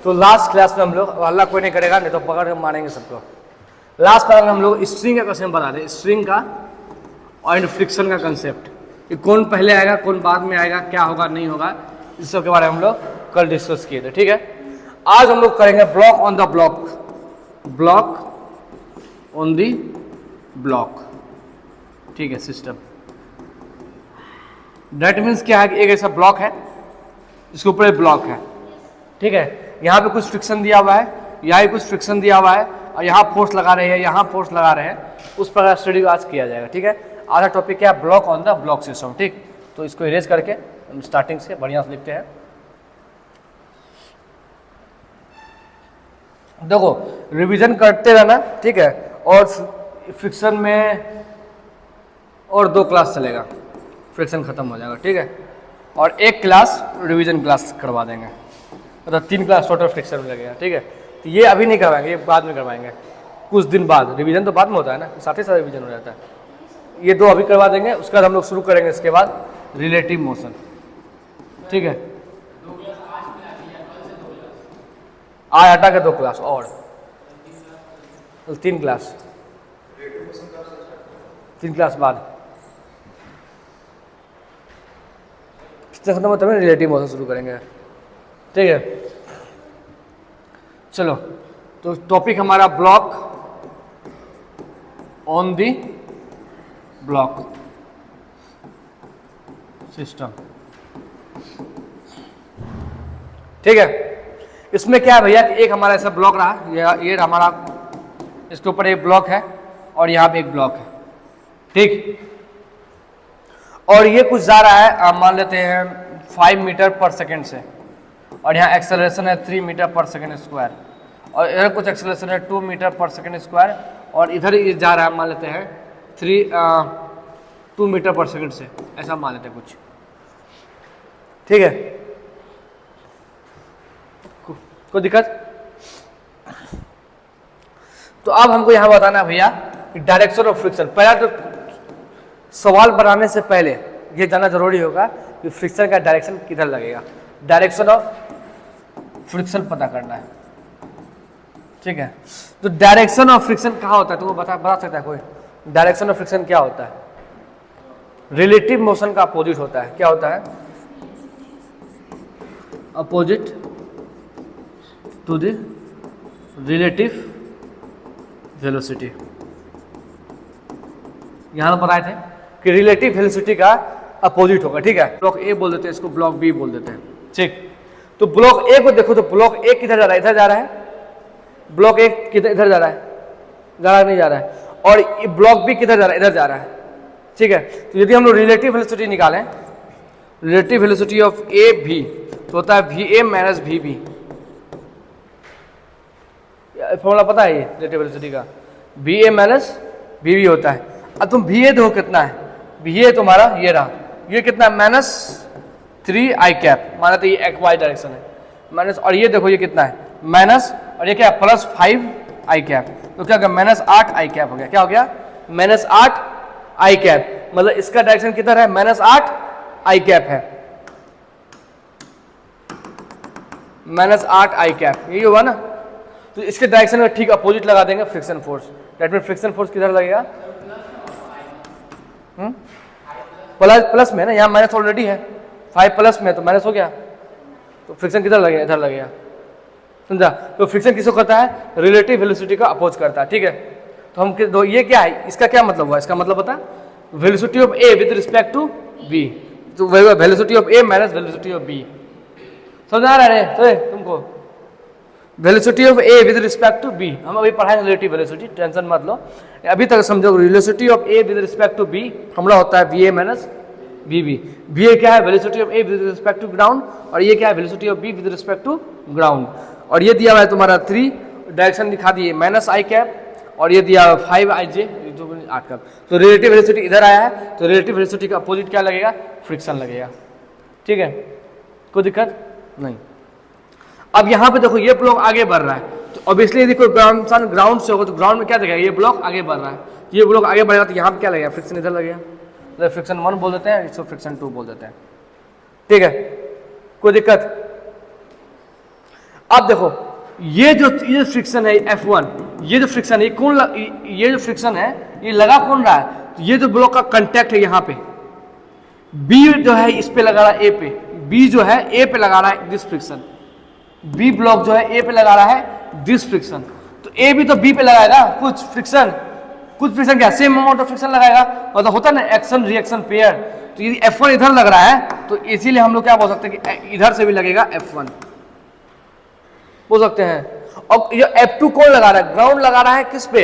तो last class में हम लोग, अल्लाह कोई नहीं करेगा नहीं तो पकड़ के मारेंगे सबको। लास्ट क्लास में हम लोग स्ट्रिंग का क्वेश्चन बता रहे, स्ट्रिंग का और फ्रिक्शन का कंसेप्ट, कि कौन पहले आएगा कौन बाद में आएगा, क्या होगा नहीं होगा, इस सब के बारे में हम लोग कल डिस्कस किए थे। ठीक है, आज हम लोग करेंगे block on the block, block on the block. ठीक है, सिस्टम दैट मीन्स क्या है कि एक ऐसा ब्लॉक है, इसके ऊपर एक ब्लॉक है। ठीक है, यहाँ पे कुछ फ्रिक्शन दिया हुआ है, यहाँ भी कुछ फ्रिक्शन दिया हुआ है, और यहाँ फोर्स लगा रहे हैं, यहाँ फोर्स लगा रहे हैं, उस प्रकार स्टडी आज किया जाएगा। ठीक है, आधा टॉपिक क्या है, block on the block system. ठीक, तो इसको इरेज करके हम स्टार्टिंग से बढ़िया से लिखते हैं। देखो रिवीजन करते रहना, ठीक है, और फ्रिक्शन में और 2 क्लास चलेगा, फ्रिक्शन खत्म हो जाएगा। ठीक है, और 1 क्लास रिवीजन क्लास करवा देंगे, मतलब 3 क्लास टोटल फ्रिक्शन में लगेगा। ठीक है, तो ये अभी नहीं करवाएंगे, ये बाद में करवाएंगे कुछ दिन बाद। रिवीजन तो बाद में होता है ना, साथ ही साथ रिवीजन हो जाता है। ये 2 अभी करवा देंगे, उसके बाद हम लोग शुरू करेंगे इसके बाद रिलेटिव मोशन। ठीक है, आज हटा के 2 क्लास और 3 क्लास, 3 क्लास बाद खत्म होता है, रिलेटिव मोशन शुरू करेंगे। ठीक है, चलो, तो टॉपिक हमारा block on the block system. ठीक है, इसमें क्या है भैया कि एक हमारा ऐसा ब्लॉक रहा, ये हमारा, इसके ऊपर एक ब्लॉक है और यहाँ पे एक ब्लॉक है। ठीक, और ये कुछ जा रहा है, मान लेते हैं 5 मीटर पर सेकेंड से, और यहाँ एक्सेलरेशन है 3 मीटर पर सेकेंड स्क्वायर, और इधर कुछ एक्सेलरेशन है 2 मीटर पर सेकेंड स्क्वायर, और इधर ये जा रहा है मान लेते हैं 2 मीटर पर सेकेंड से, ऐसा मान लेते हैं कुछ। ठीक है, कोई दिक्कत? तो अब हमको यहाँ बताना है भैया डायरेक्शन ऑफ फ्रिक्शन। पहला तो सवाल बनाने से पहले ये जानना जरूरी होगा कि फ्रिक्शन का डायरेक्शन किधर लगेगा, डायरेक्शन ऑफ फ्रिक्शन पता करना है। ठीक है, तो डायरेक्शन ऑफ फ्रिक्शन कहाँ होता है, तो वो बता सकता है कोई? डायरेक्शन ऑफ फ्रिक्शन क्या होता है? रिलेटिव मोशन का अपोजिट होता है। क्या होता है? Opposite to the relative velocity. यहां पर बताए थे कि रिलेटिव वेलोसिटी का अपोजिट होगा। ठीक है, ब्लॉक ए बोल देते हैं, इसको ब्लॉक बी बोल देते हैं। ठीक, तो ब्लॉक ए को देखो, तो ब्लॉक ए किधर जा रहा है? इधर जा रहा है। ब्लॉक ए किधर इधर जा रहा है? नहीं जा रहा है। और ब्लॉक बी किधर जा रहा है? इधर जा रहा है। ठीक है, तो यदि हम लोग रिलेटिव वेलोसिटी निकालें, रिलेटिव वेलोसिटी ऑफ ए भी, तो होता है V A minus V B. Formula पता है ये रिलेटिव वेलोसिटी का? V A minus V B होता है। अब तुम वी ए देखो कितना है, वी ए तुम्हारा ये रहा, ये कितना है? -3 आई कैप, माना तो ये एक्स वाई डायरेक्शन है, माइनस, और ये देखो ये कितना है? माइनस, और ये क्या है? +5 आई कैप। तो क्या हो गया? -8 आई कैप हो गया। क्या हो गया? -8 आई कैप, मतलब इसका डायरेक्शन किधर है? -8 आई कैप है, -8 आई कैप, यही होगा ना। तो इसके डायरेक्शन में ठीक अपोजिट लगा देंगे friction force. That mean friction force किधर लगेगा? प्लस में ना, यहाँ माइनस ऑलरेडी है, 5 प्लस में तो माइनस हो गया, तो फ्रिक्शन किधर लगेगा? इधर लगेगा। समझा? तो फ्रिक्शन किसको करता है? रिलेटिव वेलोसिटी का अपोज करता है। ठीक है, तो हम ये क्या है, इसका क्या मतलब हुआ? इसका मतलब होता है velocity of A with respect to B, तो velocity of A minus velocity of B. समझ आ रहा है तुमको? Velocity of A with respect to B, हम अभी पढ़ाएंगे रिलेटिव वेलोसिटी, टेंशन मत लो, अभी तक समझो। Velocity of A with respect to B formula होता है V A minus V B. V A क्या है? Velocity of A with respect to ground, और ये क्या है? Velocity of B with respect to ground. और ये दिया हुआ है तुम्हारा 3, डायरेक्शन दिखा दिए -आई कैप, और ये दिया 5 आई जे, 8 कैप। तो रिलेटिव वेलोसिटी इधर आया है, तो रिलेटिव वेलोसिटी का अपोजिट क्या लगेगा? फ्रिक्शन लगेगा। ठीक है, कोई दिक्कत नहीं। अब यहाँ पे देखो ये ब्लॉक आगे बढ़ रहा है, तो ऑब्वियसली यदि कोई ग्राउंड से होगा तो ग्राउंड में क्या देखेगा? ये ब्लॉक आगे बढ़ रहा है, ये ब्लॉक आगे बढ़ेगा, तो यहाँ पे क्या लगेगा? फ्रिक्शन इधर लगेगा, तो फ्रिक्शन 1 बोल देते हैं, इसको फ्रिक्शन 2 बोल देते हैं। ठीक है, कोई दिक्कत? अब देखो ये जो फ्रिक्शन है F1, ये जो फ्रिक्शन है ये जो फ्रिक्शन है ये लगा कौन रहा है, तो ये जो ब्लॉक का कांटेक्ट है यहाँ पे B जो है इस पे लगा रहा है A पे, B जो है A पे लगा रहा है दिस फ्रिक्शन, B ब्लॉक जो है A पे लगा रहा है दिस फ्रिक्शन, तो A भी तो B पे लगाएगा कुछ फ्रिक्शन क्या सेम अमाउंट ऑफ फ्रिक्शन लगाएगा, मतलब होता है ना एक्शन रिएक्शन पेयर। तो यदि F1 इधर लग रहा है तो इसीलिए हम लोग क्या बोल सकते हैं कि इधर से भी लगेगा F1 बोल सकते हैं। और ये F2 कौन लगा रहा है, ग्राउंड लगा रहा है किस पे,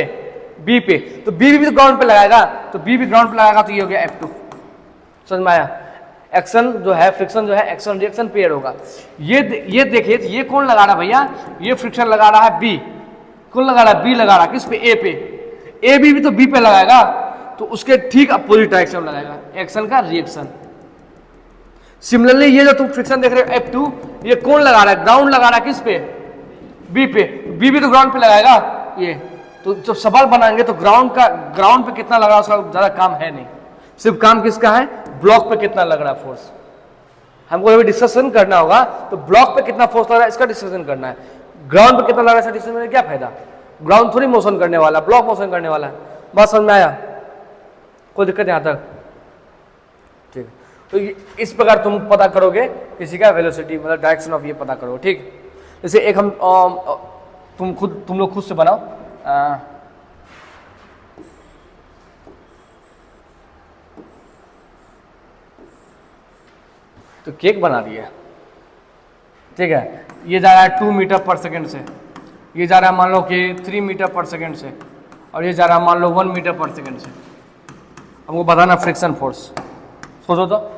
B पे, तो B भी तो ग्राउंड पे लगाएगा, तो B भी ग्राउंड पे लगाएगा, तो ये हो गया F2। समझ में आया, एक्शन जो है फ्रिक्शन जो है एक्शन रिएक्शन पेयर होगा। ये देखिए ये कौन लगा रहा है भैया, ये फ्रिक्शन लगा रहा है B, कौन लगा रहा है, B लगा रहा है किस पे, A पे, A भी तो B पे लगाएगा, तो उसके ठीक अपोजिट डायरेक्शन में लगाएगा एक्शन का रिएक्शन। सिमिलरली ये जो तुम फ्रिक्शन देख रहे हो F2, ये कौन लगा रहा है, ग्राउंड लगा रहा है किस पे, B पे, B भी तो ग्राउंड पे लगाएगा ये, तो जब सवाल बनाएंगे तो ग्राउंड पे कितना लग रहा है उसका ज्यादा काम है नहीं, सिर्फ काम किसका है, ब्लॉक पे कितना लग रहा है फोर्स। हमको अभी डिस्कशन करना होगा तो ब्लॉक पे कितना फोर्स लग रहा है इसका डिस्कशन करना है, ग्राउंड पे कितना लग रहा है डिस्कशन में क्या फायदा, ग्राउंड थोड़ी मोशन करने वाला, ब्लॉक मोशन करने वाला है। बात समझ में आया, कोई दिक्कत यहाँ तक, ठीक। तो इस प्रकार तुम पता करोगे किसी का वेलोसिटी, मतलब डायरेक्शन ऑफ ये पता करो, ठीक। जैसे एक हम तुम लोग खुद से बनाओ, तो केक बना दिया, ठीक है, ये जा रहा है 2 मीटर पर सेकेंड से, ये जा रहा है मान लो कि 3 मीटर पर सेकेंड से, और ये जा रहा है मान लो 1 मीटर पर सेकेंड से। हमको बताना फ्रिक्शन फोर्स, सोचो तो,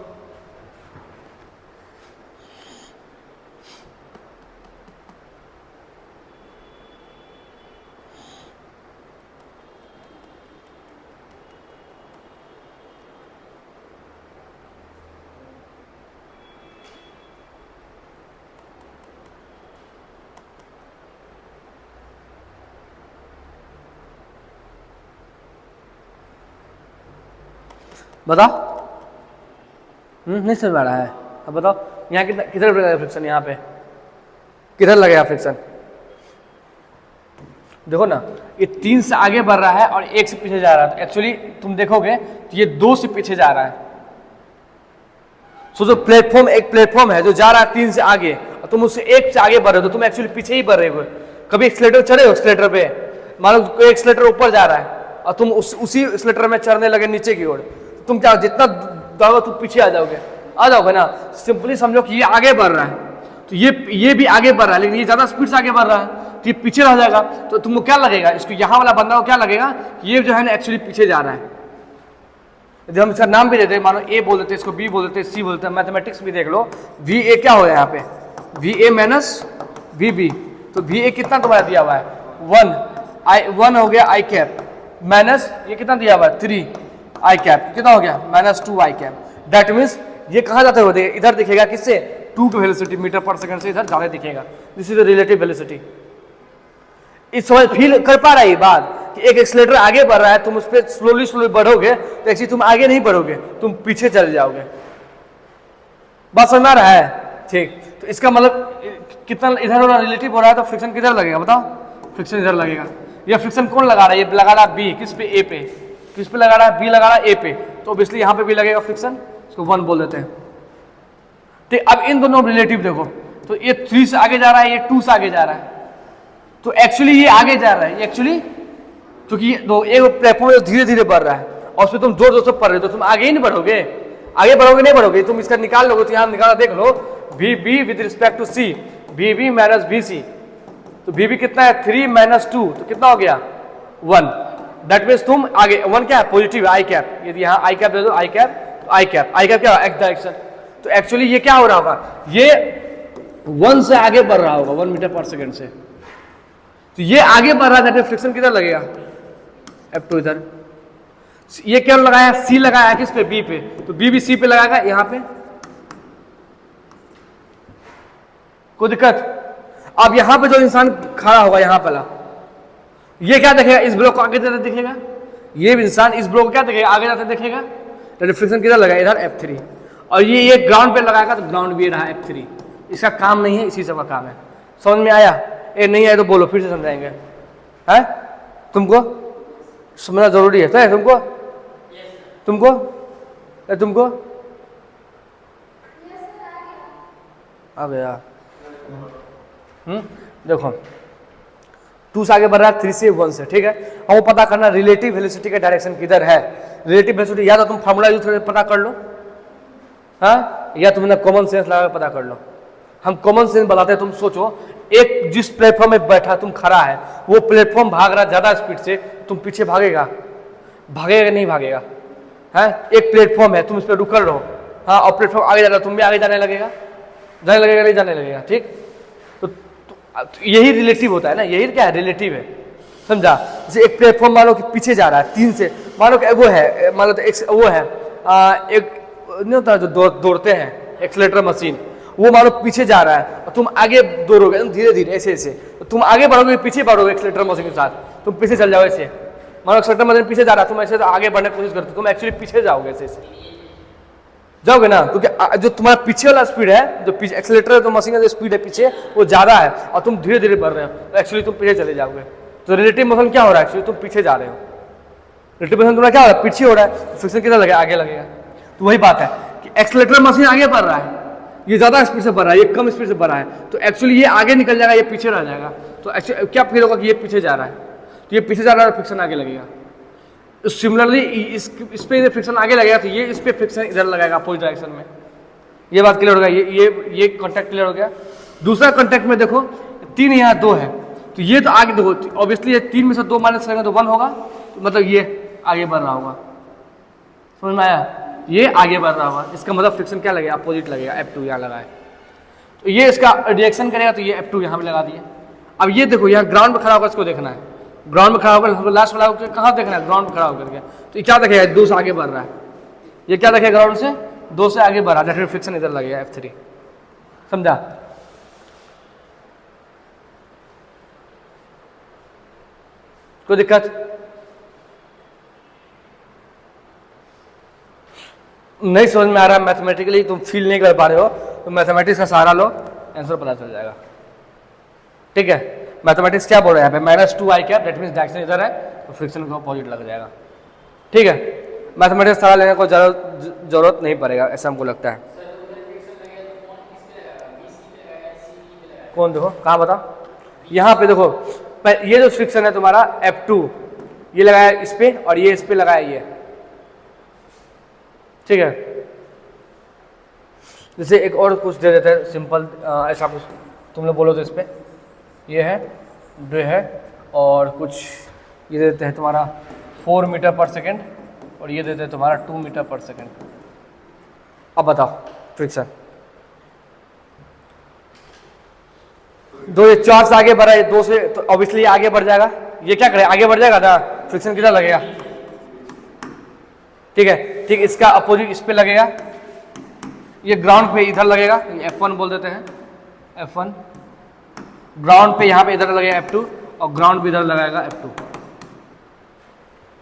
बताओ, नहीं समझ आ रहा है, अब बताओ यहाँ किधर लगेगा फ्रिक्शन, यहाँ पे किधर लगेगा फ्रिक्शन, देखो ना ये 3 से आगे बढ़ रहा है और 1 से पीछे जा रहा है, तो एक्चुअली तुम देखोगे तो ये 2 से पीछे जा रहा है। सोचो प्लेटफॉर्म, एक प्लेटफॉर्म है जो जा रहा है 3 से आगे और तुम उससे 1 से आगे बढ़ रहे हो, तो तुम एक्चुअली पीछे ही बढ़ रहे हो। कभी एक्सीलरेटर चढ़े हो, एक्सीलरेटर पे मान लो कोई एक्सीलरेटर ऊपर जा रहा है और तुम उसी एक्सीलरेटर में चढ़ने लगे नीचे की ओर, तुम क्या जितना दौड़ो तुम पीछे आ जाओगे ना। सिंपली समझो कि ये आगे बढ़ रहा है, तो ये भी आगे बढ़ रहा है, लेकिन ये ज्यादा स्पीड से आगे बढ़ रहा है, तो ये पीछे रह जाएगा। तो तुमको क्या लगेगा, इसको यहाँ वाला बंदा को क्या लगेगा, ये जो है ना एक्चुअली पीछे जा रहा है। जब हम इसका नाम भी देते हैं, मानो ए बोल देते हैं, इसको बी बोल देते हैं, सी बोलते हैं, मैथमेटिक्स भी देख लो, वी ए क्या हो गया यहाँ पे, V A minus V B, तो वी ए कितना तुम्हारा दिया हुआ है 1 हो गया आई कैप, माइनस ये कितना दिया हुआ है 3 आई कैप, कितना हो गया -2 आई कैप। दैट मीन्स ये कहाँ जाते हुए इधर दिखेगा, किससे 2 की वेलोसिटी मीटर पर सेकंड से इधर ज्यादा दिखेगा। This is the relative velocity. इस समझ फील कर पा रहा है ये बात कि एक एक्सीलरेटर आगे बढ़ रहा है, तुम उस पर स्लोली बढ़ोगे तो एक्चुअली तुम आगे नहीं बढ़ोगे, तुम पीछे चले जाओगे। बात समझ में आ रहा है, ठीक। तो इसका मतलब कितना इधर वाला रिलेटिव हो रहा है, तो फ्रिक्शन किधर लगेगा बताओ, फ्रिक्शन इधर लगेगा। ये फ्रिक्शन कौन लगा रहा है, ये लगा रहा है बी, किस पे, ए पे, किस पे लगा रहा है, बी लगा रहा है ए पे, तो ऑब्वियसली यहाँ पे भी लगेगा फ्रिक्शन, इसको 1 बोल देते हैं, ठीक। अब इन दोनों रिलेटिव देखो, तो ये 3 से आगे जा रहा है, ये 2 से आगे जा रहा है, तो एक्चुअली ये आगे जा रहा है, एक्चुअली क्योंकि एक प्लेटफॉर्म धीरे धीरे बढ़ रहा है और उसमें तुम जोर जोर से पढ़ रहे हो, तो तुम आगे ही नहीं बढ़ोगे, आगे बढ़ोगे नहीं बढ़ोगे, तुम इसका निकाल लोगे, तो यहाँ निकाला देख लो, V B with respect to C, B B minus B C, तो बी बी कितना है 3 - 2, तो कितना हो गया 1। दैट मीन्स तुम आगे 1 क्या है पॉजिटिव है, आई कैप, यदि यहाँ आई कैप दे दो, आई कैप, तो आई कैप क्या एक्स डायरेक्शन, तो एक्चुअली ये क्या हो रहा होगा, ये 1 से आगे बढ़ रहा होगा 1 मीटर पर सेकेंड से, तो ये आगे बढ़ रहा है, फ्रिक्शन किधर लगेगा F2 इधर। ये क्या लगाया, सी लगाया किस पे, बी पे, तो बी भी सी पे लगाएगा यहां पे, कोई दिक्कत। अब यहां पे जो इंसान खड़ा होगा यहां पहला, ये क्या देखेगा, इस ब्लॉक को आगे जाते दिखेगा, ये इंसान इस ब्लॉक को क्या देखेगा, आगे जाते दिखेगा, तो फ्रिक्शन किधर लगा इधर F3, और ये ग्राउंड पे लगाएगा तो ग्राउंड भी रहा F3। इसका काम नहीं है, इसी सब का काम है, समझ में आया? ए नहीं आया तो बोलो, फिर से समझाएंगे। है तुमको समझना जरूरी है, सही तुमको? तुमको तुमको अब यार देखो 2 से आगे बढ़ रहा है 3 से 1 से, ठीक है। हमको पता करना रिलेटिव वेलोसिटी का डायरेक्शन किधर है। रिलेटिव वेलोसिटी या तो तुम फार्मूला यूज करके पता कर लो, हाँ, या तुमने कॉमन सेंस लगा के पता कर लो। हम कॉमन सेंस बताते हैं। तुम सोचो, एक जिस प्लेटफॉर्म में बैठा तुम खड़ा है, वो प्लेटफॉर्म भाग रहा ज्यादा स्पीड से, तुम पीछे भागेगा? भागेगा नहीं भागेगा? है एक प्लेटफॉर्म है, तुम इस पर रुकल रहो, हाँ, और प्लेटफॉर्म आगे जा रहा है, तुम भी आगे जाने लगेगा, जाने लगेगा नहीं जाने लगेगा, ठीक। तो यही रिलेटिव होता है ना, यही क्या है, रिलेटिव है, समझा। जैसे एक प्लेटफॉर्म मान लो कि पीछे जा रहा है 3 से, मान लो कि वो है, मान लो तो एक वो है एक नहीं होता जो दौड़ते हैं एक्सीलरेटर मशीन, वो मान लो पीछे जा रहा है और तुम आगे दौड़ोगे धीरे धीरे ऐसे ऐसे, तो तुम आगे बढ़ोगे पीछे बढ़ोगे एक्सीलरेटर मशीन के साथ, तुम पीछे चल जाओ ऐसे। मान लो एक्सीलरेटर मशीन पीछे जा रहा है, तुम ऐसे तो आगे बढ़ने की कोशिश करते, तुम एक्चुअली पीछे जाओगे ऐसे ऐसे जाओगे ना, क्योंकि जो तुम्हारा पीछे वाला स्पीड है, जो पीछे एक्सीलरेटर जो मशीन का जो स्पीड है पीछे, वो ज्यादा है और तुम धीरे धीरे बढ़ रहे हो, तो एक्चुअली तुम पीछे चले जाओगे। तो रिलेटिव मोशन क्या हो रहा है, एक्चुअली तुम पीछे जा रहे हो। रिलेटिव मोशन तुम्हारा क्या हो रहा है, पीछे हो रहा है, फ्रिक्शन कितना लगेगा, आगे लगेगा। तो वही बात है कि एक्सीलरेटर मशीन आगे बढ़ रहा है, ये ज्यादा स्पीड से बढ़ रहा है, ये कम स्पीड से बढ़ रहा है, तो एक्चुअली ये आगे निकल जाएगा, ये पीछे रह जाएगा। तो एक्चुअली क्या फील होगा कि ये पीछे जा रहा है, तो ये पीछे जा रहा है, फ्रिक्शन आगे लगेगा। सिमिलरली इस पे फ्रिक्शन आगे लगेगा, तो ये इस पे फ्रिक्शन इधर लगाएगा अपोजिट डायरेक्शन में। ये बात क्लियर हो गया, ये कॉन्टैक्ट क्लियर हो गया। दूसरा कॉन्टैक्ट में देखो 3 यहाँ 2 है, तो ये तो आगे देखो, ऑब्वियसली ये 3 में से 2 माइनस करेंगे तो 1 होगा, तो मतलब ये आगे बढ़ रहा होगा, समझ में आया? ये आगे बढ़ रहा होगा, इसका मतलब फ्रिक्शन क्या लगेगा, अपोजिट लगेगा, F2 यहाँ लगा है, तो ये इसका रिएक्शन करेगा, तो ये F2 यहाँ पे लगा दिए। अब ये देखो यहाँ ग्राउंड में खड़ा होकर इसको देखना है, ग्राउंड में खड़ा होकर लास्ट वाला कहाँ देखना है, ग्राउंड में खड़ा होकर के, तो ये क्या देखेगा, 2 से आगे बढ़ रहा है, ये क्या देखेगा, ग्राउंड से 2 से आगे बढ़ा, डेफिनेट फ्रिक्शन इधर लगेगा F3, समझा? कोई दिक्कत नहीं समझ में आ रहा, मैथमेटिकली तुम फील नहीं कर पा रहे हो, तो मैथमेटिक्स का सहारा लो, आंसर पता चल जाएगा, ठीक है। मैथमेटिक्स क्या बोल रहा है यहाँ पे, -2i cap, that means direction इधर है, तो फ्रिक्शन को अपोजिट लग जाएगा, ठीक है। मैथमेटिक्स सहारा लेने को जरूरत नहीं पड़ेगा, ऐसा हमको लगता है। कौन देखो कहाँ बता, यहाँ पे देखो, ये जो फ्रिक्शन है तुम्हारा F2, ये लगाया इस पे और ये इस पे लगाया ये, ठीक है। जैसे एक और कुछ दे देते हैं सिंपल, ऐसा कुछ तुम लोग बोलो तो इस पे ये है और कुछ ये देते हैं तुम्हारा 4 मीटर पर सेकेंड और ये देते हैं तुम्हारा 2 मीटर पर सेकेंड। अब बताओ फ्रिक्शन 2 से 4 से आगे बढ़ा है, 2 से, तो ऑब्वियसली आगे बढ़ जाएगा, ये क्या करे, आगे बढ़ जाएगा ना, फ्रिक्शन कितना लगेगा, ठीक है। ठीक, इसका अपोजिट इस पे लगेगा, ये ग्राउंड पे इधर लगेगा, F1 बोल देते हैं, F1 ग्राउंड पे, यहाँ पे इधर लगेगा F2 और ग्राउंड भी इधर लगाएगा F2।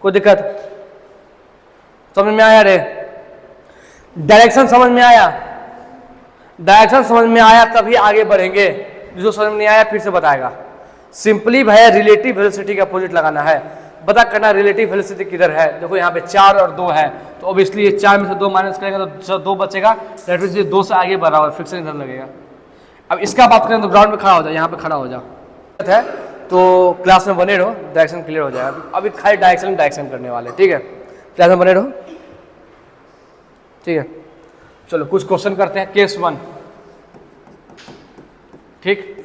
कोई दिक्कत समझ में आया रे? डायरेक्शन समझ में आया? डायरेक्शन समझ में आया तभी आगे बढ़ेंगे, जो समझ में नहीं आया फिर से बताएगा। सिंपली भैया रिलेटिव वेलोसिटी के अपोजिट लगाना है, पता करना रिलेटिव वेलोसिटी किधर है। देखो यहाँ पे 4 और 2 है, तो ऑब्वियसली ये 4 में से 2 माइनस करेंगे तो 2 बचेगा, दैट मींस ये 2 से आगे बढ़ा हुआ, फ्रिक्शन इधर लगेगा। अब इसका बात करें तो ग्राउंड में खड़ा हो जाओ, यहाँ पे खड़ा हो जाओ है, तो क्लास में बने रहो, डायरेक्शन क्लियर हो जाएगा। अभी खाली डायरेक्शन करने वाले, ठीक है, क्लास में बने रहो, ठीक है। चलो कुछ क्वेश्चन करते हैं, केस 1, ठीक।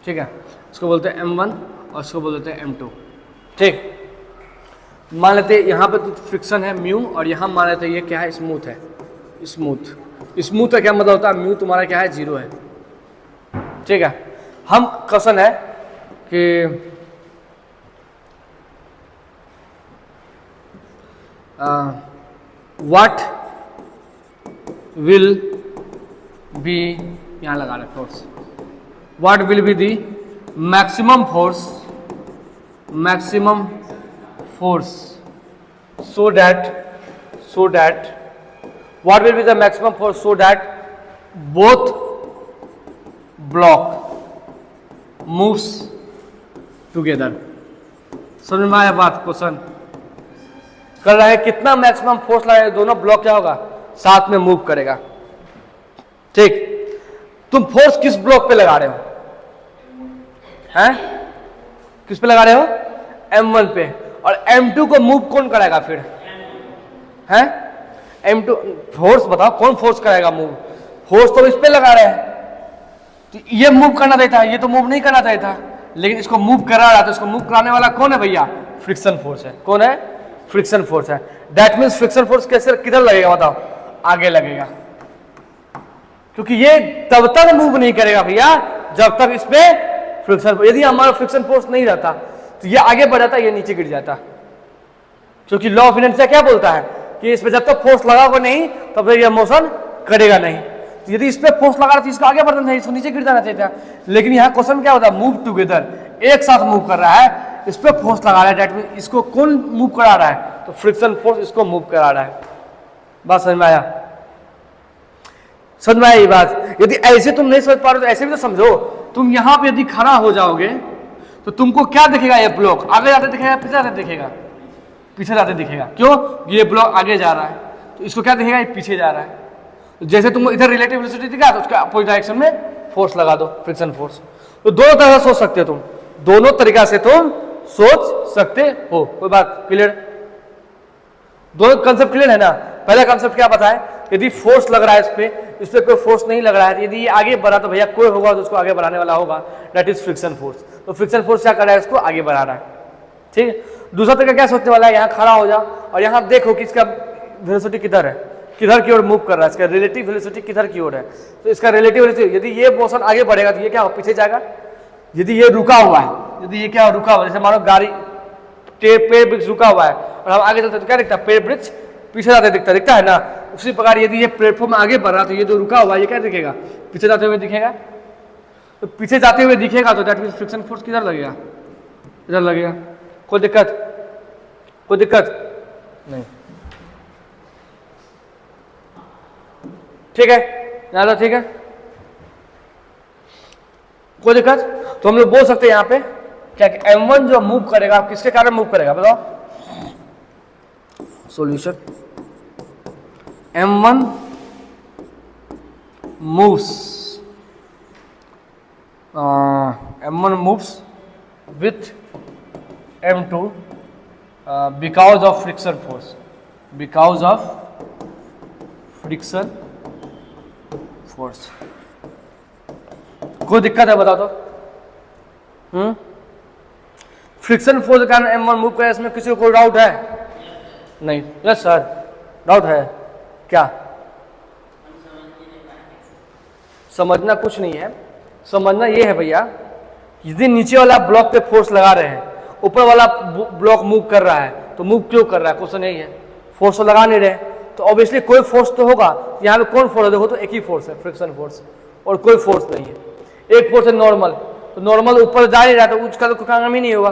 ठीक है, इसको बोलते हैं M1 और इसको बोल देते हैं M2, ठीक। मान लेते हैं यहाँ पे तो फ्रिक्शन है म्यू, और यहाँ मान लेते हैं ये क्या है, स्मूथ है। स्मूथ का क्या मतलब होता है, म्यू तुम्हारा क्या है, 0 है, ठीक है। हम क्वेश्चन है कि व्हाट विल बी, यहाँ लगा रहे force, what will be the maximum force so that what will be the maximum force so that both block moves together. समझ में आया बात? क्वेश्चन कर रहा है कितना मैक्सिमम फोर्स लगाएगा, दोनों ब्लॉक क्या होगा, साथ में मूव करेगा। ठीक, तुम फोर्स किस ब्लॉक पे लगा रहे हो? हैं? किस पे लगा रहे हो? M1 पे। और M2 को मूव कौन कराएगा फिर? हैं? M2 फोर्स बताओ कौन फोर्स कराएगा मूव? फोर्स तो इस पे लगा रहे हैं, तो ये मूव करना चाहिए था, ये तो मूव नहीं करना चाहिए था, लेकिन इसको मूव करा रहा था। इसको मूव कराने वाला कौन है भैया? फ्रिक्शन फोर्स है। कौन है? फ्रिक्शन फोर्स है। दैट मीन्स फ्रिक्शन फोर्स कैसे किधर लगेगा बताओ? आगे लगेगा, क्योंकि ये तब तक मूव नहीं करेगा भैया जब तक इस पे फ्रिक्शन, यदि हमारा फ्रिक्शन फोर्स नहीं रहता तो ये आगे बढ़ जाता, ये नीचे गिर जाता। क्योंकि लॉ ऑफ इनर्शिया क्या बोलता है कि इस पे जब तक फोर्स लगाओगे नहीं तब तक ये मोशन करेगा नहीं। तो यदि इस पे फोर्स लगा रहा था इसको आगे बढ़ना चाहिए, इसको नीचे गिर जाना चाहिए था। लेकिन यहाँ क्वेश्चन क्या होता है? मूव टुगेदर, एक साथ मूव कर रहा है, इस पे फोर्स लगा रहा है, दैट मीन इसको कौन मूव करा रहा है? तो फ्रिक्शन फोर्स इसको मूव करा रहा है। बात समझ में आया? समझ में आई बात? यदि ऐसे तुम नहीं समझ पा रहे तो ऐसे भी तो समझो। तुम यहां पे यदि खड़ा हो जाओगे तो तुमको क्या दिखेगा? ये ब्लॉक आगे जाते दिखेगा, पीछे जाते दिखेगा? पीछे जाते दिखेगा। क्यों? ये ब्लॉक आगे जा रहा है, तो इसको क्या दिखेगा? ये पीछे जा रहा है। तो जैसे तुमको इधर रिलेटिव वेलोसिटी दिखा तो उसके अपोजिट डायरेक्शन में फोर्स लगा दो, फ्रिक्शन फोर्स। तो दोनों तरह से सोच सकते हो तुम, दोनों तरीका से तुम सोच सकते हो। कोई बात क्लियर? दोनों कंसेप्ट क्लियर है ना? पहला कंसेप्ट क्या बताएं? यदि फोर्स लग रहा है इस पे कोई फोर्स नहीं लग रहा है, यदि ये आगे बढ़ा तो भैया कोई होगा तो उसको आगे बढ़ाने वाला होगा, दैट इज फ्रिक्शन फोर्स। तो फ्रिक्शन फोर्स क्या कर रहा है? इसको आगे बढ़ा रहा है। ठीक। दूसरा तरीका क्या सोचने वाला है? यहाँ खड़ा हो जाओ और यहाँ देखो कि इसका वेलोसिटी किधर है, किधर की ओर मूव कर रहा है, इसका रिलेटिव वेलोसिटी किधर की ओर है। तो इसका रिलेटिव वेलोसिटी, यदि ये मोशन आगे बढ़ेगा तो ये क्या हो? पीछे जाएगा। यदि ये रुका हुआ है, यदि ये क्या रुका हुआ है, जैसे मानो गाड़ी पेड़ वृक्ष रुका हुआ है और हम आगे चलते तो क्या दिखता है? पेड़ वृक्ष पीछे जाते दिखता है ना। उसी प्रकार यदि ये प्लेटफॉर्म आगे बढ़ रहा तो ये जो रुका हुआ है ये क्या दिखेगा? पीछे जाते हुए दिखेगा। तो पीछे जाते हुए दिखेगा तो दैट मींस फ्रिक्शन फोर्स किधर लगेगा? इधर लगेगा। कोई दिक्कत? कोई दिक्कत नहीं? ठीक है, ज्यादा ठीक है, कोई दिक्कत? तो हम लोग बोल सकते हैं यहाँ पे क्या कि M1 जो मूव करेगा, किसके कारण मूव करेगा बताओ? Solution, M1 moves with M2 because of friction force, because of friction force। कोई दिक्कत है बताओ तो? फ्रिक्शन फोर्स के कारण M1 मूव करे, इसमें किसी को कोई डाउट है? नहीं। यस सर, डाउट है क्या? समझना कुछ नहीं है, समझना ये है भैया, यदि नीचे वाला ब्लॉक पे फोर्स लगा रहे हैं, ऊपर वाला ब्लॉक मूव कर रहा है, तो मूव क्यों कर रहा है? क्वेश्चन यही है। फोर्स तो लगा नहीं रहे, तो ऑब्वियसली कोई फोर्स तो होगा। यहाँ पे कौन फोर्स है? देखो तो एक ही फोर्स है, फ्रिक्शन फोर्स, और कोई फोर्स नहीं है। एक फोर्स है नॉर्मल, तो नॉर्मल ऊपर जा नहीं रहा तो उसका तो कोई काम ही नहीं होगा।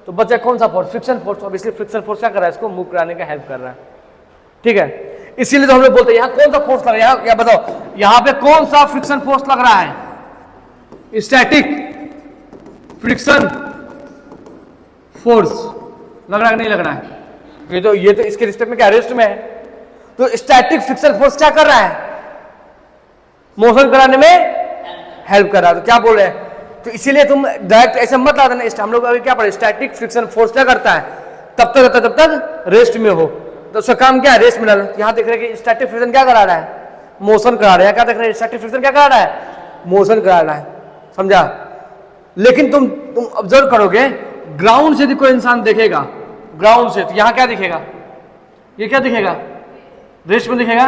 तो बचा कौन सा force? Friction force. Obviously friction force क्या कर रहा है? इसको मूव कराने का हेल्प कर रहा है। ठीक है, इसीलिए तो हम लोग बोलते हैं यहाँ कौन सा फोर्स लग रहा है? यहाँ बताओ, यहाँ पे कौन सा फ्रिक्शन फोर्स लग रहा है? स्टैटिक फ्रिक्शन फोर्स लग रहा है कि नहीं लग रहा है? ये तो इसके रिस्पेक्ट में क्या रेस्ट में है। तो स्टैटिक फ्रिक्शन फोर्स क्या कर रहा है? मोशन कराने में हेल्प कर रहा है। तो क्या बोल रहे हैं? तो इसीलिए तुम डायरेक्ट ऐसे मत ला देना। हम लोग अभी क्या पढ़े? स्टैटिक फ्रिक्शन फोर्स क्या करता है? तब तक रेस्ट में हो, तो उसका काम क्या है? रेस्ट में डालना। यहाँ देख रहे हैं कि स्टैटिक फ्रिक्शन क्या करा रहा है? मोशन करा रहा है। क्या देख रहे हैं? स्टैटिक फ्रिक्शन क्या करा रहा है? मोशन करा रहा है। समझा? लेकिन तुम ऑब्जर्व करोगे, ग्राउंड से यदि कोई इंसान देखेगा, ग्राउंड से, तो यहाँ क्या दिखेगा? ये क्या दिखेगा? रेस्ट में दिखेगा।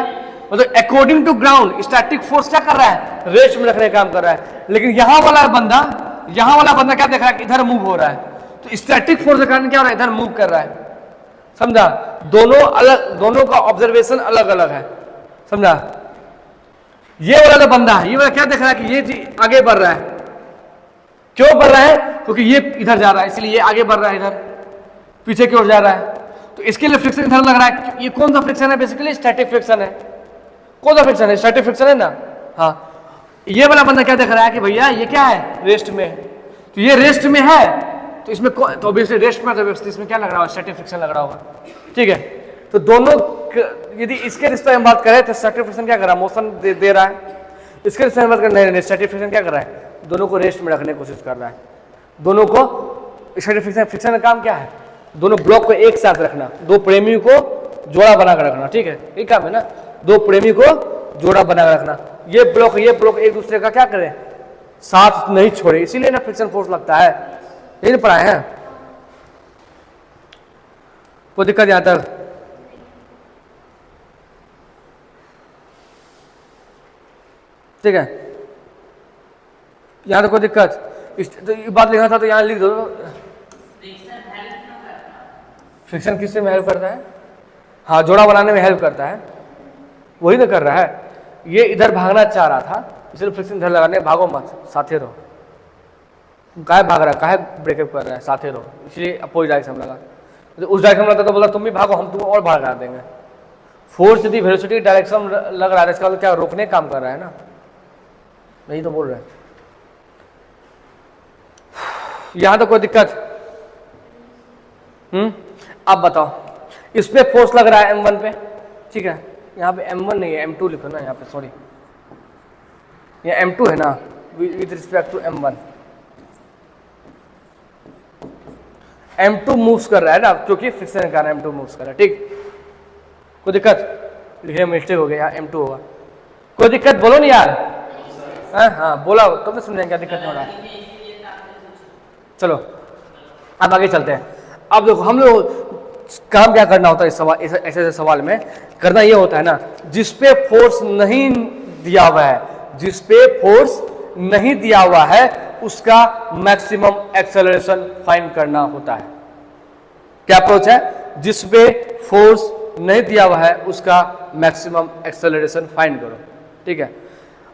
मतलब according to ground static force क्या कर रहा है? रेस्ट में रखने का काम कर रहा है। लेकिन यहाँ वाला बंदा क्या देख रहा है? इधर मूव हो रहा है। तो स्टैटिक फोर्स के कारण क्या हो रहा है? इधर मूव कर रहा है। समझा? दोनों अलग, दोनों का ऑब्जर्वेशन अलग अलग है। समझा? ये वाला जो बंदा है, ये वाला क्या देख रहा है कि ये आगे बढ़ रहा है। क्यों बढ़ रहा है? क्योंकि ये इधर जा रहा है, इसलिए ये आगे बढ़ रहा है, इधर पीछे की ओर जा रहा है। तो इसके लिए फ्रिक्शन इधर लग रहा है। ये कौन सा फ्रिक्शन है? बेसिकली स्टैटिक फ्रिक्शन है। कौन सा फ्रिक्शन है? स्टैटिक फ्रिक्शन है ना। हाँ, ये वाला बंदा क्या देख रहा है कि भैया ये क्या है, रेस्ट में है, तो ये रेस्ट में है, तो इसमें तो ऑब्वियसली रेस्ट में, तो इसमें क्या लग रहा होगा, स्टैटिक फ्रिक्शन लग रहा होगा। ठीक है, तो दोनों, यदि इसके रिश्ते में बात करें तो स्टैटिक फ्रिक्शन क्या कर रहा है, मोशन दे रहा है। इसके रिश्ते में बात करें, नहीं, स्टैटिक फ्रिक्शन क्या कर रहा है, दोनों को रेस्ट में रखने की कोशिश कर रहा है। दोनों को स्टैटिक फ्रिक्शन का काम क्या है, दोनों ब्लॉक को एक साथ रखना, दो प्रेमी को जोड़ा बनाकर रखना। ठीक है, ये काम है ना, दो प्रेमी को जोड़ा बनाकर रखना। ये ब्लॉक एक दूसरे का क्या करे, साथ नहीं छोड़े, इसीलिए ना फ्रिक्शन फोर्स लगता है। यही नहीं पढ़ाए हैं, कोई दिक्कत यहां तक? ठीक है, यहां तो कोई दिक्कत? तो ये बात लिखना था तो यहां लिख दो। फ्रिक्शन किससे में हेल्प करता है? हाँ, जोड़ा बनाने में हेल्प करता है, वही तो कर रहा है। ये इधर भागना चाह रहा था, इसलिए फ्रिक्शन इधर लगाने, भागो मत, साथे रहो। काहे भाग रहा है, काहे ब्रेकअप कर रहा है, साथे रहो, इसलिए अपोजिट डायरेक्शन लगा। तो उस डायरेक्शन में लगता तो बोला तुम भी भागो, हम तुम और भाग करा देंगे। फोर्स यदि वेलोसिटी डायरेक्शन लग रहा है, इसका क्या रोकने का काम कर रहा है ना, नहीं तो बोल रहे हैं। यहां तो कोई दिक्कत? अब बताओ, इस पे फोर्स लग रहा है M1 पे। ठीक है, यहाँ पे M1 नहीं है, M2 लिखो ना यहाँ पे, सॉरी, ये M2 है ना, with respect to M1। M2 moves कर रहा है ना, क्योंकि फ्रिक्शन के कारण M2 मूव्स कर रहा है। ठीक, कोई दिक्कत? लिखने में मिस्टेक हो गया, यहाँ M2 होगा। कोई दिक्कत बोलो नहीं यार। हाँ, बोला तब तो समझेंगे क्या दिक्कत हो रहा है। चलो अब आगे चलते हैं। अब देखो, हम लोग काम क्या करना होता है इस सवाल, ऐसे सवाल में करना ये होता है ना, जिस पे फोर्स नहीं दिया हुआ है, जिस पे फोर्स नहीं दिया हुआ है उसका मैक्सिमम एक्सेलरेशन फाइंड करना होता है। क्या अप्रोच है? जिस पे फोर्स नहीं दिया हुआ है उसका मैक्सिमम एक्सेलरेशन फाइंड करो। ठीक है,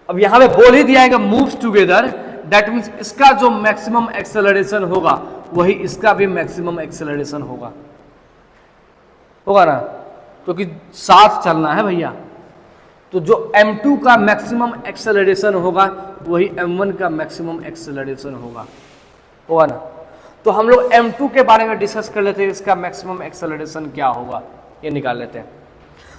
अब यहां पे बोल ही दिया है कि मूव्स टुगेदर, दैट मीन्स इसका जो मैक्सिमम एक्सेलरेशन होगा वही इसका भी मैक्सिमम एक्सेलरेशन होगा ना, क्योंकि साथ चलना है भैया। तो जो M2 का मैक्सिमम एक्सेलरेशन होगा वही M1 का मैक्सिमम एक्सेलरेशन होगा ना। तो हम लोग M2 के बारे में डिस्कस कर लेते हैं, इसका मैक्सिमम एक्सेलरेशन क्या होगा, ये निकाल लेते हैं।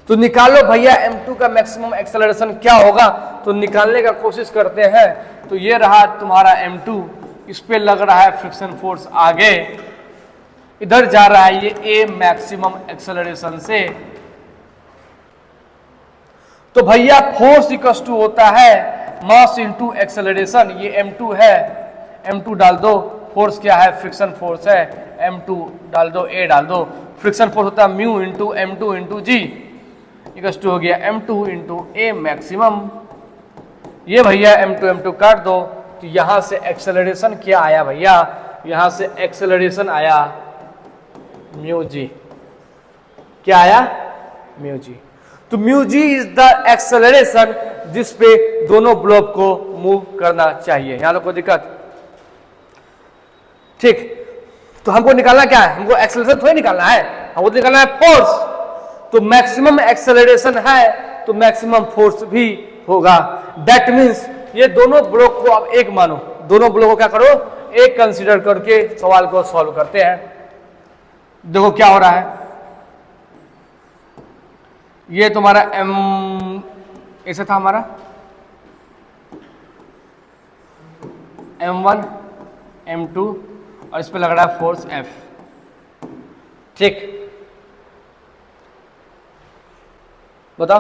तो निकालो भैया M2 का मैक्सिमम एक्सेलरेशन क्या होगा, तो निकालने का कोशिश करते हैं। तो ये रहा तुम्हारा M2, इस पे लग रहा है फ्रिक्शन फोर्स, आगे इधर जा रहा है ये A मैक्सिमम एक्सेलरेशन से। तो भैया फोर्स इक्वल टू होता है मास इंटू एक्सेलरेशन। ये M2 है, M2 डाल दो, फोर्स क्या है, फ्रिक्शन फोर्स है, M2 डाल दो, A डाल दो, फ्रिक्शन फोर्स होता है mu into M2 into G, equal to हो गया M2 इंटू A मैक्सिमम। ये भैया M2 काट दो, तो यहां से एक्सेलरेशन क्या आया भैया, यहां से एक्सेलरेशन आया म्यू जी। क्या आया? Mu g. तो mu g is the acceleration जिस पे दोनों ब्लॉक को मूव करना चाहिए। यहां तो कोई दिक्कत? ठीक, तो हमको निकालना क्या है, हमको एक्सेलरेशन थोड़ी निकालना है, हमको निकालना है फोर्स। तो मैक्सिमम एक्सेलरेशन है तो मैक्सिमम फोर्स भी होगा। दैट मीन्स ये दोनों ब्लॉक को अब एक मानो, दोनों ब्लॉक को क्या करो, एक कंसीडर करके सवाल को सॉल्व करते हैं। देखो क्या हो रहा है, ये तुम्हारा M ऐसा था हमारा M1 M2 और इस पे लग रहा है फोर्स F। ठीक, बताओ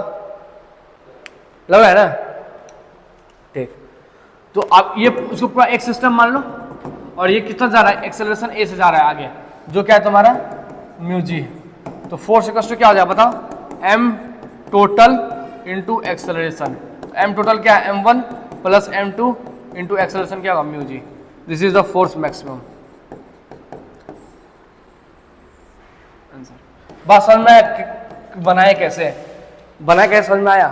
लग रहा है ना? ठीक, तो अब ये उसको पूरा एक सिस्टम मान लो, और ये कितना जा रहा है, एक्सेलरेशन A से जा रहा है आगे, जो क्या है तुम्हारा म्यू जी। तो फोर्स इक्वल टू क्या हो जाएगा बताओ, M total into acceleration. M total क्या है, M1 plus M2 into acceleration क्या होगा, mu g. This is the force maximum. बात समझ में बनाए कैसे, समझ में आया?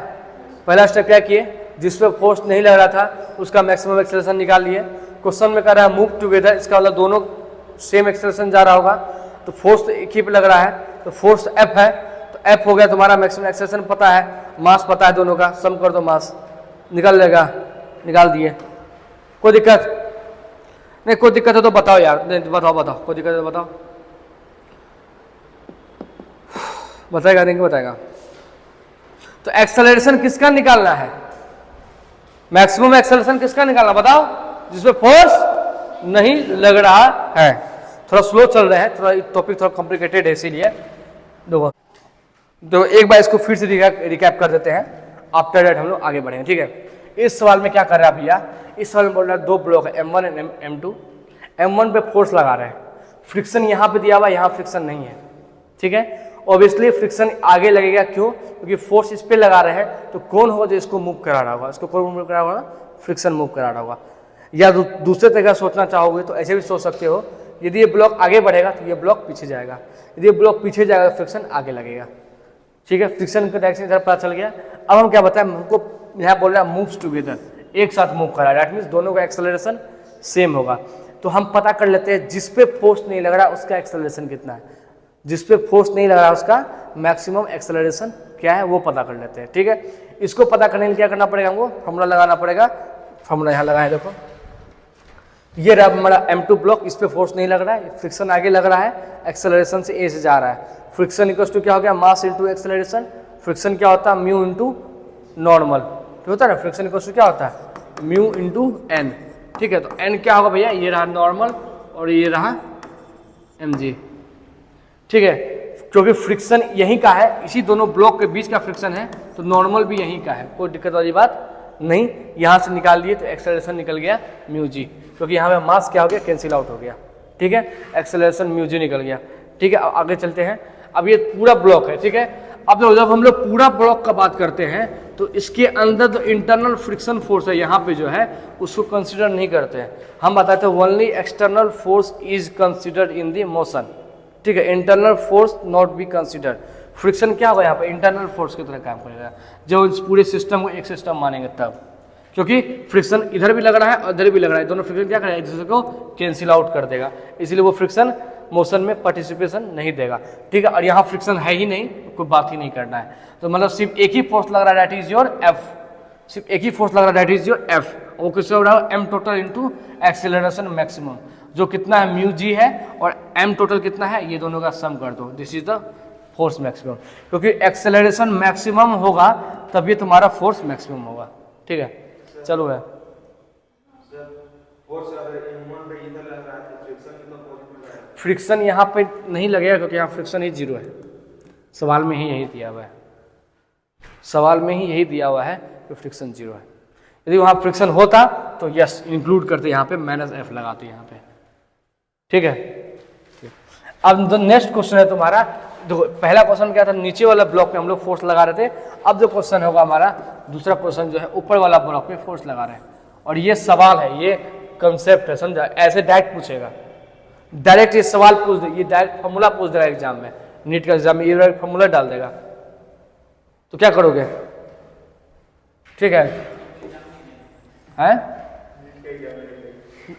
पहला स्टेप क्या किए, जिस पे फोर्स नहीं लग रहा था उसका मैक्सिमम एक्सेलरेशन निकाल लिए। क्वेश्चन में कह रहा है मूव टुगेदर, इसका मतलब दोनों सेम एक्सेलरेशन जा रहा होगा, तो फोर्स तो एक ही पे लग रहा है, तो फोर्स F है, तो एफ हो गया तुम्हारा मैक्सिमम एक्सेलरेशन पता है, मास पता है, दोनों का सम कर दो, मास निकल लेगा, निकाल दिए। कोई दिक्कत नहीं? कोई दिक्कत है तो बताओ यार, नहीं बताओ बताओ, कोई दिक्कत है तो बताओ। बताएगा नहीं बताएगा? तो एक्सेलरेशन किसका निकालना है? मैक्सिमम एक्सेलरेशन किसका निकालना बताओ? जिसमें फोर्स नहीं लग रहा है। थोड़ा स्लो चल रहा है, थोड़ा टॉपिक थोड़ा कॉम्प्लिकेटेड है, इसीलिए देखो तो एक बार इसको फिर से रिकैप कर देते हैं, आफ्टर दैट हम लोग आगे बढ़ेंगे। ठीक है, इस सवाल में क्या कर रहा है भैया? इस सवाल में बोल रहा है दो ब्लॉक है M1 एंड M2। M1 पे फोर्स लगा रहे हैं, फ्रिक्शन यहाँ पे दिया हुआ, यहाँ फ्रिक्शन नहीं है। ठीक है, ऑब्वियसली फ्रिक्शन आगे लगेगा, क्यों? क्योंकि फोर्स इस पे लगा रहे हैं, तो कौन होगा जो इसको मूव करा रहा होगा? इसको कौन मूव करा होगा? फ्रिक्शन मूव करा रहा होगा। या दूसरे तरीके सोचना चाहोगे तो ऐसे भी सोच सकते हो, यदि ये ब्लॉक आगे बढ़ेगा तो ये ब्लॉक पीछे जाएगा, यदि ये ब्लॉक पीछे जाएगा तो फ्रिक्शन आगे लगेगा। ठीक है, फ्रिक्शन का डायरेक्शन इधर पता चल गया। अब हम क्या बताएं, हमको यहाँ बोल रहा है मूव्स टुगेदर, एक साथ मूव करा, दैट मीन्स दोनों का एक्सेलरेशन सेम होगा। तो हम पता कर लेते हैं जिस पे फोर्स नहीं लग रहा उसका एक्सेलरेशन कितना है, जिस पे फोर्स नहीं लग रहा उसका मैक्सिमम एक्सेलरेशन क्या है वो पता कर लेते हैं। ठीक है, इसको पता करने के लिए क्या करना पड़ेगा? हमको फॉर्मूला लगाना पड़ेगा। फॉर्मूला यहाँ लगाए, देखो ये रहा हमारा M2 ब्लॉक, इस पे फोर्स नहीं लग रहा है, फ्रिक्शन आगे लग रहा है, एक्सेलरेशन से A से जा रहा है। फ्रिक्शन इक्वल टू क्या हो गया? मास इंटू एक्सेलरेशन। फ्रिक्शन क्या होता है? म्यू इंटू नॉर्मल, तो होता है ना, फ्रिक्शन इक्वल टू क्या होता है? Mu into n। ठीक है, तो n क्या होगा भैया? ये रहा नॉर्मल और ये रहा mg। ठीक है, क्योंकि फ्रिक्शन यहीं का है, इसी दोनों ब्लॉक के बीच का फ्रिक्शन है, तो नॉर्मल भी यहीं का है, कोई दिक्कत वाली बात नहीं। यहाँ से निकाल दिए तो एक्सेलरेशन निकल गया म्यू जी, क्योंकि यहाँ पे मास क्या हो गया? कैंसिल आउट हो गया। ठीक है, एक्सेलरेशन म्यू जी निकल गया। ठीक है, अब आगे चलते हैं। अब ये पूरा ब्लॉक है। ठीक है, अब जब हम लोग पूरा ब्लॉक का बात करते हैं तो इसके अंदर जो इंटरनल फ्रिक्शन फोर्स है यहाँ पे जो है उसको कंसिडर नहीं करते हैं। हम बताते हैं only external force is considered in the motion. ठीक है, internal force not be considered. Friction क्या होगा? यहाँ पे इंटरनल फोर्स की तरह काम करेगा, जो इस पूरे सिस्टम को एक सिस्टम मानेंगे तब, क्योंकि फ्रिक्शन इधर भी लग रहा है और इधर भी लग रहा है, दोनों फ्रिक्शन क्या करेगा? एक दूसरे को कैंसिल आउट कर देगा, इसलिए वो फ्रिक्शन मोशन में पार्टिसिपेशन नहीं देगा। ठीक है, और यहाँ फ्रिक्शन है ही नहीं, कोई बात ही नहीं करना है, तो मतलब सिर्फ एक ही फोर्स लग रहा है, दैट इज योर एफ। सिर्फ एक ही फोर्स लग रहा है, दैट इज योर एफ। वो किससे हो रहा है? M total into acceleration maximum, जो कितना है? म्यू जी है, और एम टोटल कितना है? ये दोनों का सम कर दो, this is the force maximum. क्योंकि एक्सेलरेशन मैक्सिमम होगा तभी तुम्हारा फोर्स मैक्सिमम होगा। ठीक है, चलो है फ्रिक्शन यहाँ पे नहीं लगेगा, क्योंकि यहाँ फ्रिक्शन ही जीरो है, सवाल में ही यही दिया हुआ है, सवाल में ही यही दिया हुआ है कि फ्रिक्शन जीरो है। यदि वहाँ फ्रिक्शन होता तो यस इंक्लूड करते, यहाँ पे -f लगाते यहाँ पे। ठीक है, अब नेक्स्ट क्वेश्चन है तुम्हारा। देखो पहला क्वेश्चन क्या था? नीचे वाला ब्लॉक में हम लोग फोर्स लगा रहे थे। अब जो क्वेश्चन होगा हमारा दूसरा क्वेश्चन जो है ऊपर वाला ब्लॉक में फोर्स लगा रहे हैं, और ये सवाल है, ये कंसेप्ट है, समझा? ऐसे डायरेक्ट पूछेगा, डायरेक्ट ये सवाल पूछ दे, ये डायरेक्ट फॉर्मूला पूछ देगा एग्जाम में, नीट का एग्जाम में ये डायरेक्ट फॉर्मूला डाल देगा, तो क्या करोगे? ठीक है, हैं?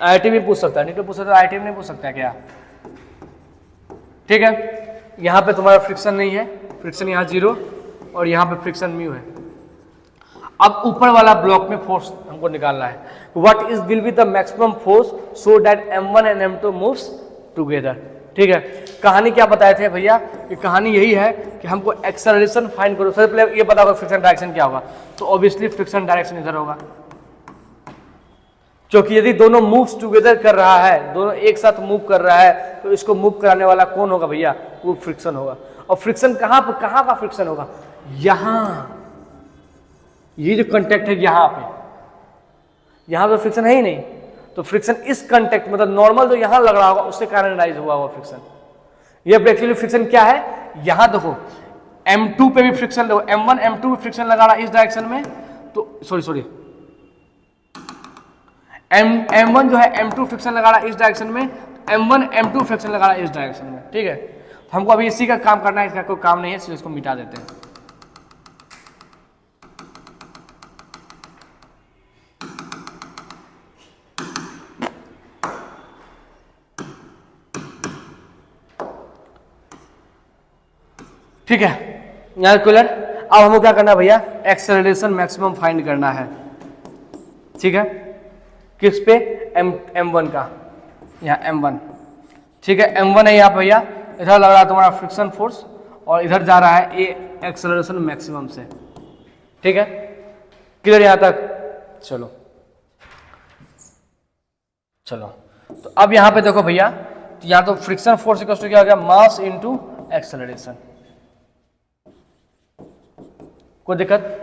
IIT भी पूछ सकता है, नीट में पूछ सकता है, IIT में नहीं पूछ सकता है क्या? ठीक है, यहाँ पे तुम्हारा फ्रिक्शन नहीं है, फ्रिक्शन यहाँ जीरो, और यहाँ पे फ्रिक्शन म्यू है। अब ऊपर वाला ब्लॉक में फोर्स हमको निकालना है। What is will be the maximum force so that M1 and M2 moves together. ठीक है, कहानी क्या बताए थे भैया? कि कहानी यही है कि हमको एक्सेलरेशन फाइंड करो। सबसे पहले ये पता होगा फ्रिक्शन डायरेक्शन क्या होगा, तो ऑब्वियसली फ्रिक्शन डायरेक्शन इधर होगा, क्योंकि यदि दोनों मूव्स टुगेदर कर रहा है, दोनों एक साथ मूव कर रहा है, तो इसको मूव कराने वाला कौन होगा भैया? वो फ्रिक्शन होगा। और फ्रिक्शन कहाँ का फ्रिक्शन होगा? यहाँ, ये जो कांटेक्ट है यहाँ पे फ्रिक्शन है ही नहीं, तो फ्रिक्शन इस कांटेक्ट मतलब नॉर्मल जो यहाँ लग रहा होगा उससे कारण राइज हुआ हुआ फ्रिक्शन। ये एक्चुअली फ्रिक्शन क्या है? यहाँ देखो M2 पे भी फ्रिक्शन, देखो M1 M2 भी फ्रिक्शन लगा रहा है इस डायरेक्शन में, तो सॉरी M1 जो है M2 फ्रिक्शन लगा रहा है इस डायरेक्शन में, M1 M2 फ्रिक्शन लगा रहा है इस डायरेक्शन में। ठीक है, तो हमको अभी इसी का काम करना है, इसका कोई काम नहीं है, इसलिए इसको मिटा देते हैं। ठीक है, यहाँ क्लियर। अब हमको क्या करना है भैया, एक्सेलरेशन मैक्सिमम फाइंड करना है, ठीक है, किस पे, m1 का, यहाँ m1, ठीक है, m1 है यहाँ पे भैया, इधर लग रहा है तुम्हारा फ्रिक्शन फोर्स और इधर जा रहा है ए एक्सेलरेशन मैक्सिमम से, ठीक है, क्लियर यहाँ तक। चलो चलो, तो अब यहाँ पे देखो भैया, तो यहाँ तो फ्रिक्शन फोर्स इक्वल टू क्या हो गया, मास इनटू एक्सेलरेशन, कोई दिक्कत।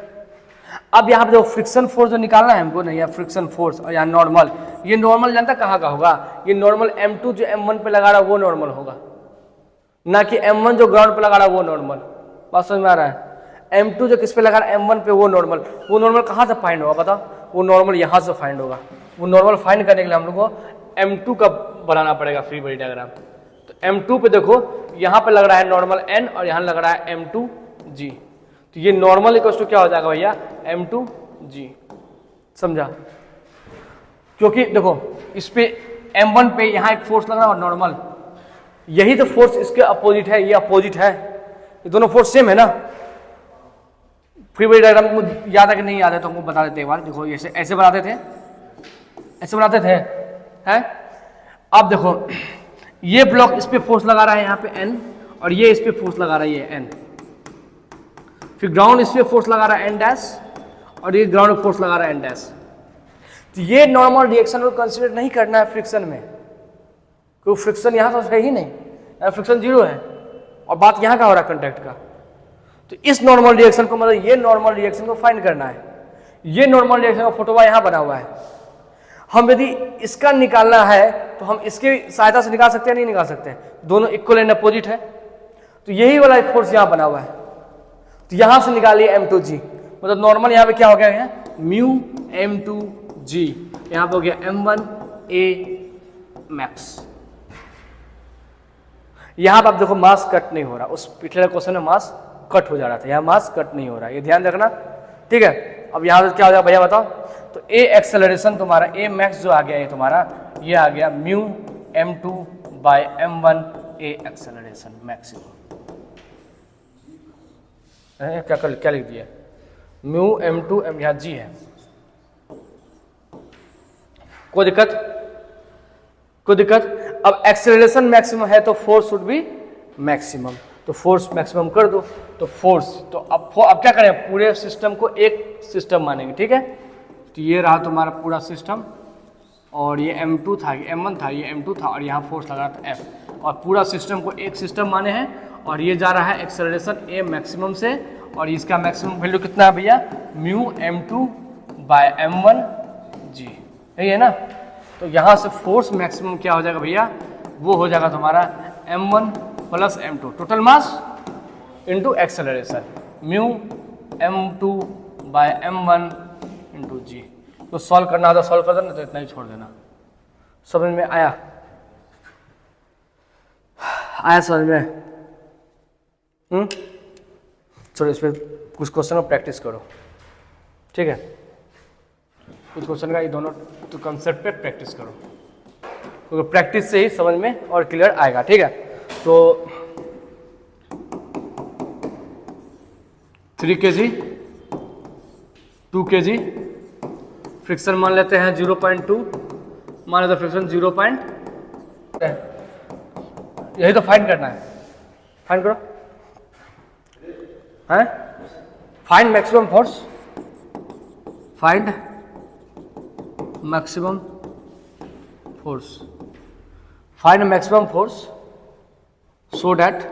अब यहाँ पे जो फ्रिक्शन फोर्स जो निकालना है हमको नहीं, फ्रिक्शन फोर्स और यहाँ नॉर्मल, ये नॉर्मल जानता कहाँ का होगा, ये नॉर्मल m2 जो m1 पे लगा रहा है वो नॉर्मल होगा, ना कि m1 जो ग्राउंड पे लगा रहा है वो नॉर्मल। बात समझ में आ रहा है, m2 जो किस पे लगा रहा है m1 पे वो नॉर्मल कहाँ से फाइंड होगा बताओ, वो नॉर्मल यहाँ से फाइंड होगा। वो नॉर्मल फाइंड करने के लिए हम लोग को m2 का बनाना पड़ेगा फ्री बॉडी डायग्राम। तो m2 पे देखो यहाँ पे लग रहा है नॉर्मल n और यहाँ लग रहा है m2g, तो ये नॉर्मल इक्वल टू क्या हो जाएगा भैया, m2g, समझा। क्योंकि देखो इस पे m1 पे यहाँ एक फोर्स लग रहा है और नॉर्मल, यही तो फोर्स इसके अपोजिट है, ये अपोजिट है, ये दोनों फोर्स सेम है ना। फ्री बॉडी डायग्राम को याद है कि नहीं याद है तो हमको बता देते एक बार। देखो ऐसे ऐसे बनाते थे, ऐसे बनाते थे, हैं। अब देखो ये ब्लॉक इस पे फोर्स लगा रहा है यहाँ पे n, और ये इस पे फोर्स लगा रहा है ये n, फिर ग्राउंड इस पे फोर्स लगा रहा है n डैश और ये ग्राउंड पे फोर्स लगा रहा है n डैश। तो ये नॉर्मल रिएक्शन को कंसीडर नहीं करना है फ्रिक्शन में, क्योंकि फ्रिक्शन यहाँ तो है ही नहीं, फ्रिक्शन जीरो है और बात यहाँ का हो रहा है कंटेक्ट का। तो इस नॉर्मल रिएक्शन को, मतलब ये नॉर्मल रिएक्शन को फाइंड करना है। ये नॉर्मल रिएक्शन का फोटोवा यहाँ बना हुआ है, हम यदि इसका निकालना है तो हम इसके सहायता से निकाल सकते हैं, नहीं निकाल सकते, दोनों इक्वल एंड अपोजिट है। तो यही वाला एक फोर्स यहाँ बना हुआ है, तो यहाँ से निकालिए m2g, मतलब नॉर्मल यहाँ पे क्या हो गया है, म्यू m2g, यहाँ पे हो गया m1a मैक्स। यहाँ पे आप देखो मास कट नहीं हो रहा, उस पिछले क्वेश्चन में मास कट हो जा रहा था, यहाँ मास कट नहीं हो रहा, ये ध्यान रखना, ठीक है। अब यहाँ से क्या हो जाएगा भैया बताओ, तो a एक्सेलरेशन तुम्हारा a मैक्स जो आ गया है तुम्हारा, ये आ गया mu m2 by m1 a acceleration maximum. क्या लिख दिया, म्यू m2 m, यहाँ g है, कोई दिक्कत, कोई दिक्कत। अब एक्सेलरेशन मैक्सिमम है तो फोर्स शुड बी मैक्सिमम, तो फोर्स मैक्सिमम कर दो, तो फोर्स, तो अब क्या करें, पूरे सिस्टम को एक सिस्टम मानेंगे, ठीक है। तो ये रहा तुम्हारा पूरा सिस्टम, और ये m2 था, ये m1 था, ये m2 था, और यहाँ फोर्स लगा था f, और पूरा सिस्टम को एक सिस्टम माने हैं। और ये जा रहा है एक्सेलरेशन a मैक्सिमम से, और इसका मैक्सिमम वैल्यू कितना है भैया, mu m2 by m1 g, यही है ना। तो यहाँ से फोर्स मैक्सिमम क्या हो जाएगा भैया, वो हो जाएगा तुम्हारा m1 plus m2, total mass into acceleration, mu m2 by m1 into g. तो सॉल्व करना होता सॉल्व कर देना, तो इतना ही छोड़ देना। समझ में आया, आया समझ में? चलो इस पर कुछ क्वेश्चन को प्रैक्टिस करो, ठीक है। कुछ क्वेश्चन का ये दोनों तो कंसेप्ट पे प्रैक्टिस करो, क्योंकि प्रैक्टिस से ही समझ में और क्लियर आएगा, ठीक है। तो 3 kg 2 kg फ्रिक्शन मान लेते हैं 0.2, मान लेते हैं फ्रिक्शन 0. यही तो फाइंड करना है, फाइंड करो, हैं, find maximum force, find maximum force, find maximum force so that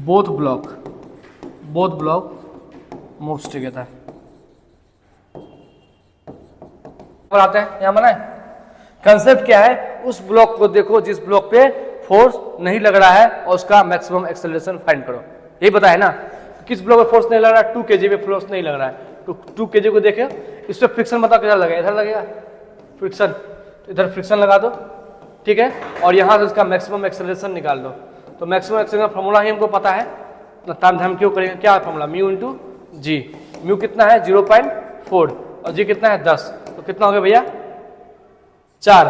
both block moves together। और आते हैं यहाँ बनाए, कंसेप्ट क्या है, उस ब्लॉक को देखो जिस ब्लॉक पे फोर्स नहीं लग रहा है और उसका मैक्सिमम एक्सेलरेशन फाइंड करो, यही पता है ना। किस ब्लॉक पे फोर्स नहीं लग रहा है, 2 kg पे फोर्स नहीं लग रहा है, तो 2 kg को देखे, इस पे फ्रिक्शन बताओ किधर लगेगा, इधर लगेगा फ्रिक्शन, तो इधर फ्रिक्शन लगा दो, ठीक है। और यहाँ से इसका मैक्सिमम एक्सेलरेशन निकाल दो। तो मैक्सिमम एक्सेलरेशन फॉर्मूला ही हमको पता है, ताम झाम क्यों करेंगे, क्या फॉर्मूला, म्यू इंटू जी। म्यू कितना है 0.4 और जी कितना है 10, तो कितना हो गया भैया 4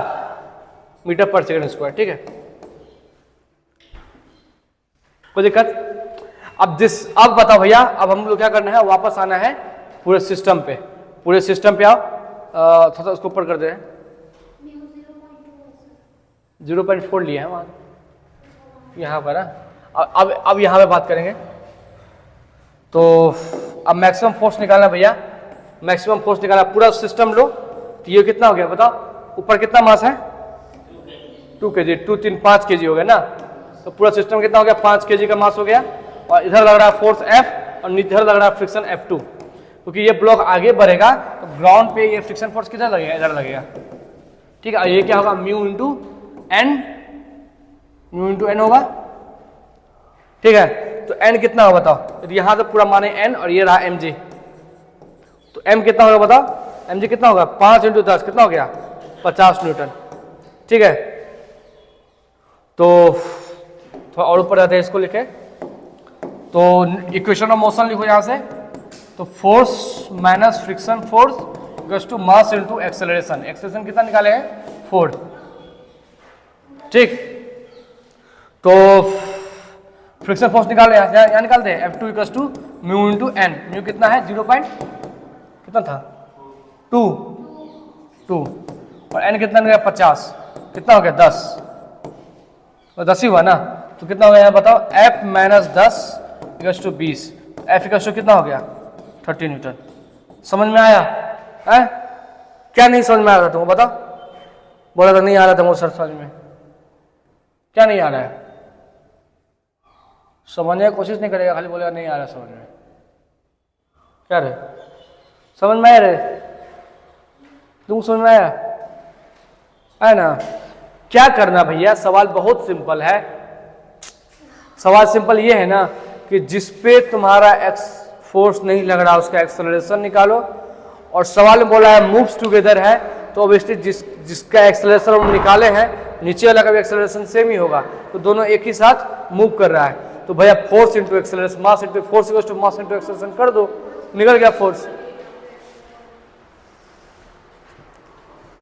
मीटर पर सेकंड स्क्वायर, ठीक है। कोई दिक्कत? अब बताओ भैया, अब हम लोग क्या करना है, वापस आना है पूरे सिस्टम पे। पूरे सिस्टम पे आओ, थोड़ा सा उसको ऊपर कर दे। 0.4 लिया है वहाँ, यहाँ पर है। अब यहाँ पे बात करेंगे। तो अब मैक्सिमम फोर्स निकालना भैया, मैक्सिमम फोर्स निकालना। पूरा सिस्टम लो, तो ये कितना हो गया बताओ, ऊपर कितना मास है 2 kg, 2 3 5 kg हो गया ना। तो पूरा सिस्टम कितना हो गया, 5 kg का मास हो गया। और इधर लग रहा है फोर्स F और इधर लग रहा है फ्रिक्शन F2, क्योंकि ये ब्लॉक आगे बढ़ेगा तो ग्राउंड पे ये फ्रिक्शन फोर्स किधर लगेगा, इधर लगेगा। ठीक है, ये क्या होगा, म्यू इंटू एन होगा। ठीक है, तो एन कितना होगा बताओ, यदि यहां से पूरा माने एन और ये रहा एम जी, तो एम कितना होगा बताओ, एम जी कितना होगा, 5 × 10 कितना हो गया, 50 न्यूटन। ठीक है, तो थोड़ा और ऊपर जाते हैं, इसको लिखे। तो इक्वेशन ऑफ मोशन लिखो यहां से। तो force minus friction force equals to mass into acceleration. Acceleration कितना निकाले हैं, 4। ठीक, तो फ्रिक्शन फोर्स निकाले, यहाँ निकालते हैं F2 equals to mu into N. Mu कितना है, 0. कितना था, 2 और एन कितना निकला 50, कितना हो गया 10, तो 10 ही हुआ ना। तो कितना हो गया बताओ, F minus 10 equals to 20। F equals to कितना हो गया, 30 न्यूटन। समझ में आया है? क्या नहीं समझ में आ रहा था तुमको बताओ, बोला था नहीं आ रहा था मुझे सर समझ में, क्या नहीं आ रहा है, समझने की कोशिश नहीं करेगा, खाली बोलेगा नहीं आ रहा समझ में। क्या रे, समझ में आया रे, तुम समझ में आया है ना? क्या करना भैया, सवाल बहुत सिंपल है। सवाल सिंपल ये है ना कि जिस पे तुम्हारा एक्स फोर्स नहीं लग रहा उसका एक्सेलरेशन निकालो। और सवाल में बोला है मूव्स टुगेदर है, तो ऑब्वियसली जिसका एक्सेलरेशन हम निकाले हैं नीचे वाला का भी एक्सेलरेशन सेम ही होगा, तो दोनों एक ही साथ मूव कर रहा है। तो भैया force into acceleration, mass into force equals to mass into acceleration कर दो, निकल गया फोर्स।